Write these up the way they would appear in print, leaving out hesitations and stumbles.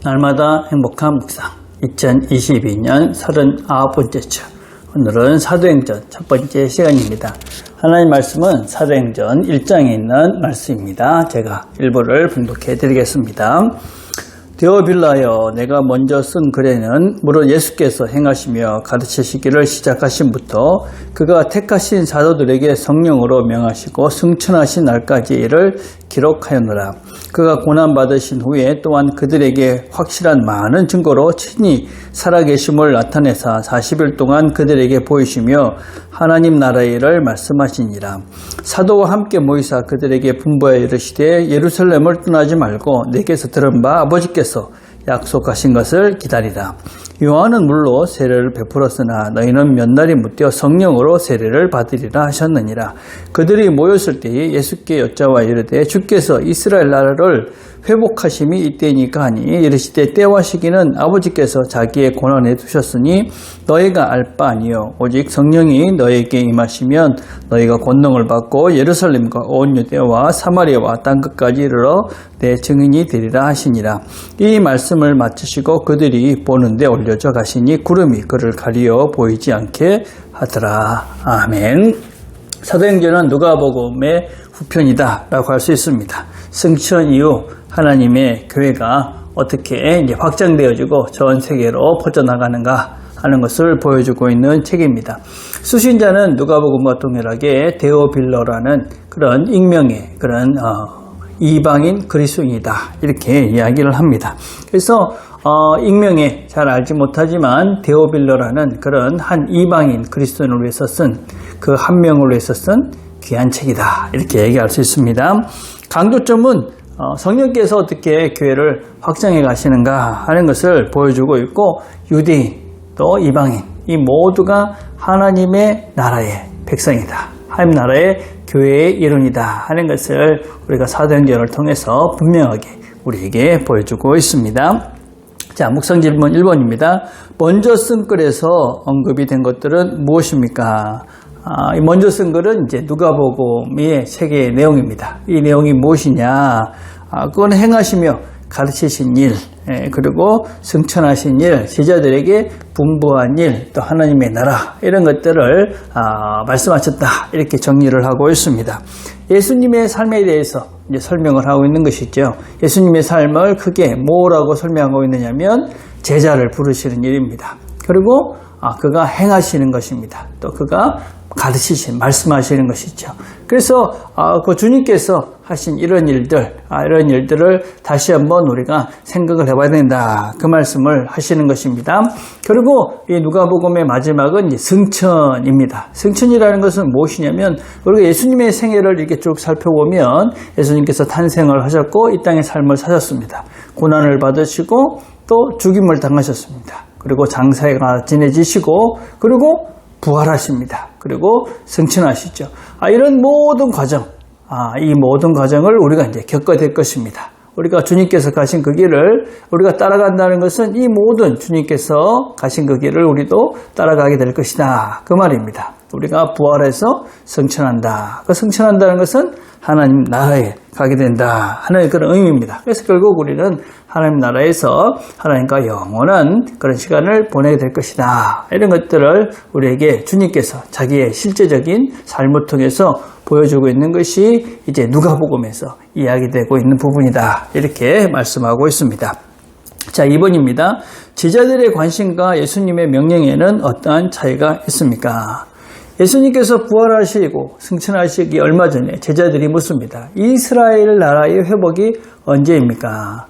날마다 행복한 묵상 2022년 39번째 주, 오늘은 사도행전 첫 번째 시간입니다. 하나님 말씀은 사도행전 1장에 있는 말씀입니다. 제가 일부를 분독해 드리겠습니다. 데오빌라여, 내가 먼저 쓴 글에는 물론 예수께서 행하시며 가르치시기를 시작하신부터 그가 택하신 사도들에게 성령으로 명하시고 승천하신 날까지 이를 기록하였노라. 그가 고난받으신 후에 또한 그들에게 확실한 많은 증거로 친히 살아계심을 나타내사 40일 동안 그들에게 보이시며 하나님 나라의 일을 말씀하시니라. 사도와 함께 모이사 그들에게 분부하여 이르시되 예루살렘을 떠나지 말고 내게서 들은 바 아버지께서 약속하신 것을 기다리라. 요한은 물로 세례를 베풀었으나 너희는 몇 날이 못되어 성령으로 세례를 받으리라 하셨느니라. 그들이 모였을 때에 예수께 여짜와 이르되 주께서 이스라엘 나라를 회복하심이 이때니까 하니 이르시되 때와 시기는 아버지께서 자기의 권한에 두셨으니 너희가 알 바 아니요 오직 성령이 너희에게 임하시면 너희가 권능을 받고 예루살렘과 온 유대와 사마리아와 땅끝까지 이르러 내 증인이 되리라 하시니라. 이 말씀을 마치시고 그들이 보는데 올려져 가시니 구름이 그를 가리어 보이지 않게 하더라. 아멘. 사도행전은 누가복음의 후편이다 라고 할 수 있습니다. 승천 이후 하나님의 교회가 어떻게 이제 확장되어지고 전 세계로 퍼져나가는가 하는 것을 보여주고 있는 책입니다. 수신자는 누가복음과 동일하게 데오빌러라는 그런 익명의 그런 이방인 그리스도인이다 이렇게 이야기를 합니다. 그래서 익명에 잘 알지 못하지만 데오빌러라는 그런 한 이방인 그리스도인을 위해서 쓴 그 한 명을 위해서 쓴 귀한 책이다 이렇게 얘기할 수 있습니다. 강조점은 성령께서 어떻게 교회를 확장해 가시는가 하는 것을 보여주고 있고, 유대인 또 이방인 이 모두가 하나님의 나라의 백성이다, 하나님 나라의 교회의 일원이다 하는 것을 우리가 사도행전을 통해서 분명하게 우리에게 보여주고 있습니다. 자, 묵상 질문 1번입니다. 먼저 쓴 글에서 언급이 된 것들은 무엇입니까? 먼저 쓴 글은 이제 누가복음의 책의 내용입니다. 이 내용이 무엇이냐? 그건 행하시며 가르치신 일, 그리고 승천하신 일, 제자들에게 분부한 일, 또 하나님의 나라 이런 것들을 말씀하셨다 이렇게 정리를 하고 있습니다. 예수님의 삶에 대해서 이제 설명을 하고 있는 것이죠. 예수님의 삶을 크게 뭐라고 설명하고 있느냐면 제자를 부르시는 일입니다. 그리고 그가 행하시는 것입니다. 또 그가 가르치신, 말씀하시는 것이죠. 그래서 그 주님께서 하신 이런 일들을 다시 한번 우리가 생각을 해봐야 된다. 그 말씀을 하시는 것입니다. 그리고 이 누가복음의 마지막은 이제 승천입니다. 승천이라는 것은 무엇이냐면 우리가 예수님의 생애를 이렇게 쭉 살펴보면 예수님께서 탄생을 하셨고 이 땅의 삶을 사셨습니다. 고난을 받으시고 또 죽임을 당하셨습니다. 그리고 장사가 지내지시고 그리고 부활하십니다. 그리고 승천하시죠. 이런 모든 과정, 이 모든 과정을 우리가 이제 겪어야 될 것입니다. 우리가 주님께서 가신 그 길을 우리가 따라간다는 것은 이 모든 주님께서 가신 그 길을 우리도 따라가게 될 것이다. 그 말입니다. 우리가 부활해서 승천한다. 그 승천한다는 것은 하나님 나라에 가게 된다 하는 그런 의미입니다. 그래서 결국 우리는 하나님 나라에서 하나님과 영원한 그런 시간을 보내게 될 것이다. 이런 것들을 우리에게 주님께서 자기의 실제적인 삶을 통해서 보여주고 있는 것이 이제 누가복음에서 이야기되고 있는 부분이다. 이렇게 말씀하고 있습니다. 자, 2번입니다. 제자들의 관심과 예수님의 명령에는 어떠한 차이가 있습니까? 예수님께서 부활하시고 승천하시기 얼마 전에 제자들이 묻습니다. 이스라엘 나라의 회복이 언제입니까?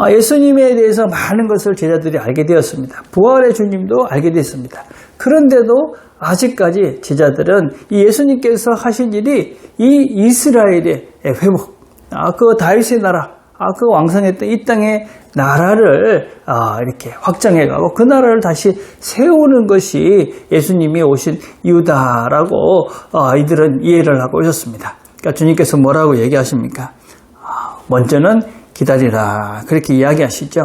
예수님에 대해서 많은 것을 제자들이 알게 되었습니다. 부활의 주님도 알게 됐습니다. 그런데도 아직까지 제자들은 이 예수님께서 하신 일이 이 이스라엘의 회복, 그 다윗의 나라, 그 왕성했던 이 땅의 나라를 이렇게 확장해가고 그 나라를 다시 세우는 것이 예수님이 오신 이유다라고 이들은 이해를 하고 있었습니다. 그러니까 주님께서 뭐라고 얘기하십니까? 먼저는 기다리라 그렇게 이야기하시죠.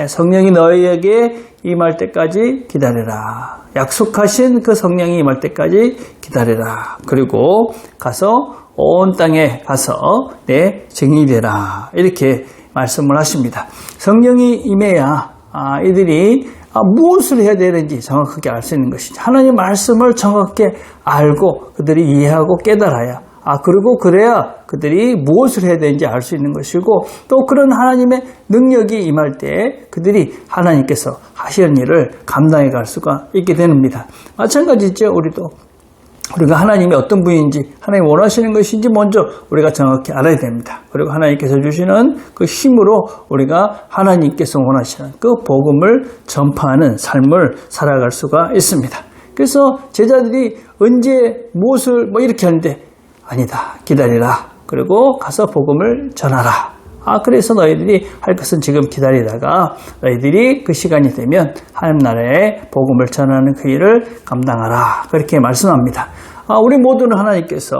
성령이 너희에게 임할 때까지 기다리라. 약속하신 그 성령이 임할 때까지 기다리라. 그리고 가서 온 땅에 가서 내 증인이 되라. 이렇게 말씀을 하십니다. 성령이 임해야 이들이 무엇을 해야 되는지 정확하게 알 수 있는 것이죠. 하나님의 말씀을 정확하게 알고 그들이 이해하고 깨달아야 그리고 그래야 그들이 무엇을 해야 되는지 알 수 있는 것이고 또 그런 하나님의 능력이 임할 때 그들이 하나님께서 하시는 일을 감당해 갈 수가 있게 됩니다. 마찬가지죠. 우리가 하나님이 어떤 분인지 하나님 원하시는 것인지 먼저 우리가 정확히 알아야 됩니다. 그리고 하나님께서 주시는 그 힘으로 우리가 하나님께서 원하시는 그 복음을 전파하는 삶을 살아갈 수가 있습니다. 그래서 제자들이 언제 무엇을 이렇게 하는데 아니다 기다리라 그리고 가서 복음을 전하라. 그래서 너희들이 할 것은 지금 기다리다가 너희들이 그 시간이 되면 하나님 나라의 복음을 전하는 그 일을 감당하라. 그렇게 말씀합니다. 우리 모두는 하나님께서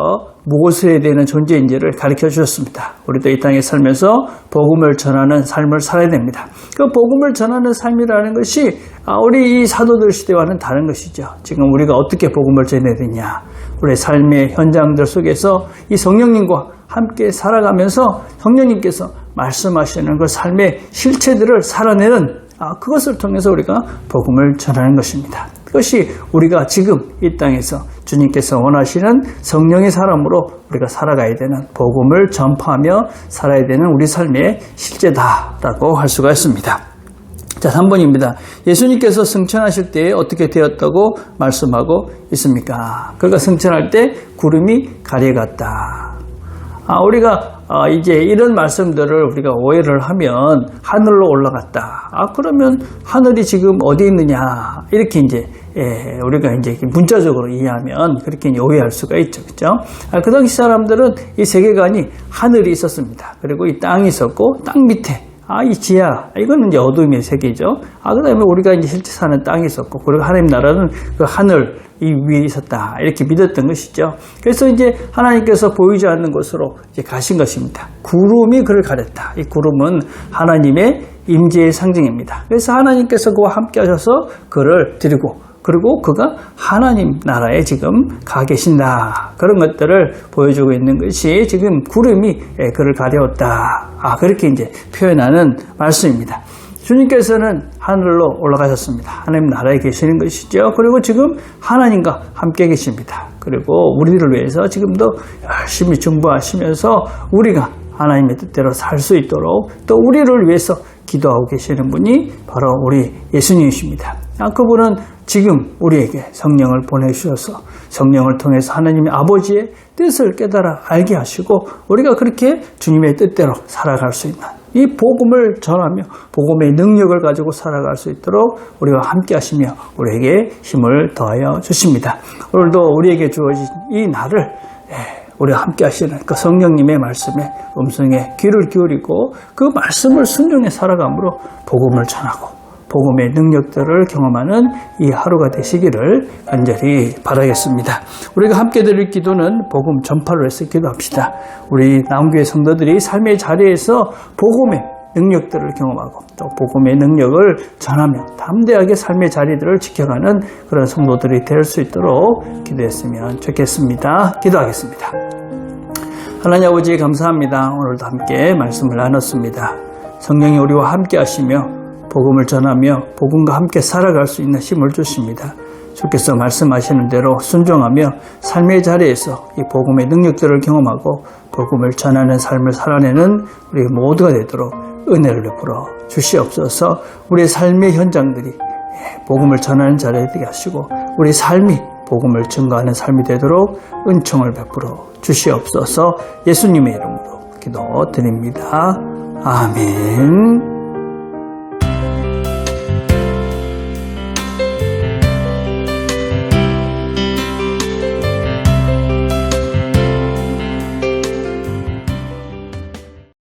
무엇을 해야 되는 존재인지를 가르쳐 주셨습니다. 우리도 이 땅에 살면서 복음을 전하는 삶을 살아야 됩니다. 그 복음을 전하는 삶이라는 것이 우리 이 사도들 시대와는 다른 것이죠. 지금 우리가 어떻게 복음을 전해야 되냐. 우리 삶의 현장들 속에서 이 성령님과 함께 살아가면서 성령님께서 말씀하시는 그 삶의 실체들을 살아내는 그것을 통해서 우리가 복음을 전하는 것입니다. 그것이 우리가 지금 이 땅에서 주님께서 원하시는 성령의 사람으로 우리가 살아가야 되는 복음을 전파하며 살아야 되는 우리 삶의 실제다라고 할 수가 있습니다. 자, 3번입니다. 예수님께서 승천하실 때 어떻게 되었다고 말씀하고 있습니까? 그가 승천할 때 구름이 가려갔다. 우리가 이제 이런 말씀들을 우리가 오해를 하면 하늘로 올라갔다. 그러면 하늘이 지금 어디 있느냐? 이렇게 이제 우리가 이제 문자적으로 이해하면 그렇게 오해할 수가 있죠, 그렇죠? 그 당시 사람들은 이 세계관이 하늘이 있었습니다. 그리고 이 땅이 있었고 땅 밑에 이 지하, 이거는 이제 어둠의 세계죠. 그 다음에 우리가 이제 실제 사는 땅이 있었고, 그리고 하나님 나라는 그 하늘 이 위에 있었다. 이렇게 믿었던 것이죠. 그래서 이제 하나님께서 보이지 않는 곳으로 이제 가신 것입니다. 구름이 그를 가렸다. 이 구름은 하나님의 임재의 상징입니다. 그래서 하나님께서 그와 함께 하셔서 그를 드리고, 그리고 그가 하나님 나라에 지금 가 계신다. 그런 것들을 보여주고 있는 것이 지금 구름이 그를 가려웠다. 그렇게 이제 표현하는 말씀입니다. 주님께서는 하늘로 올라가셨습니다. 하나님 나라에 계시는 것이죠. 그리고 지금 하나님과 함께 계십니다. 그리고 우리를 위해서 지금도 열심히 중보하시면서 우리가 하나님의 뜻대로 살 수 있도록 또 우리를 위해서 기도하고 계시는 분이 바로 우리 예수님이십니다. 그분은 지금 우리에게 성령을 보내주셔서 성령을 통해서 하나님의 아버지의 뜻을 깨달아 알게 하시고 우리가 그렇게 주님의 뜻대로 살아갈 수 있는 이 복음을 전하며 복음의 능력을 가지고 살아갈 수 있도록 우리와 함께 하시며 우리에게 힘을 더하여 주십니다. 오늘도 우리에게 주어진 이 날을 우리와 함께 하시는 그 성령님의 말씀에 음성에 귀를 기울이고 그 말씀을 순종해 살아감으로 복음을 전하고 복음의 능력들을 경험하는 이 하루가 되시기를 간절히 바라겠습니다. 우리가 함께 드릴 기도는 복음 전파를 위해서 기도합시다. 우리 나온교회 성도들이 삶의 자리에서 복음의 능력들을 경험하고 또 복음의 능력을 전하며 담대하게 삶의 자리들을 지켜가는 그런 성도들이 될 수 있도록 기도했으면 좋겠습니다. 기도하겠습니다. 하나님 아버지 감사합니다. 오늘도 함께 말씀을 나눴습니다. 성령이 우리와 함께 하시며 복음을 전하며 복음과 함께 살아갈 수 있는 힘을 주십니다. 주께서 말씀하시는 대로 순종하며 삶의 자리에서 이 복음의 능력들을 경험하고 복음을 전하는 삶을 살아내는 우리 모두가 되도록 은혜를 베풀어 주시옵소서. 우리의 삶의 현장들이 복음을 전하는 자리에 되게 하시고 우리 삶이 복음을 증거하는 삶이 되도록 은총을 베풀어 주시옵소서. 예수님의 이름으로 기도드립니다. 아멘.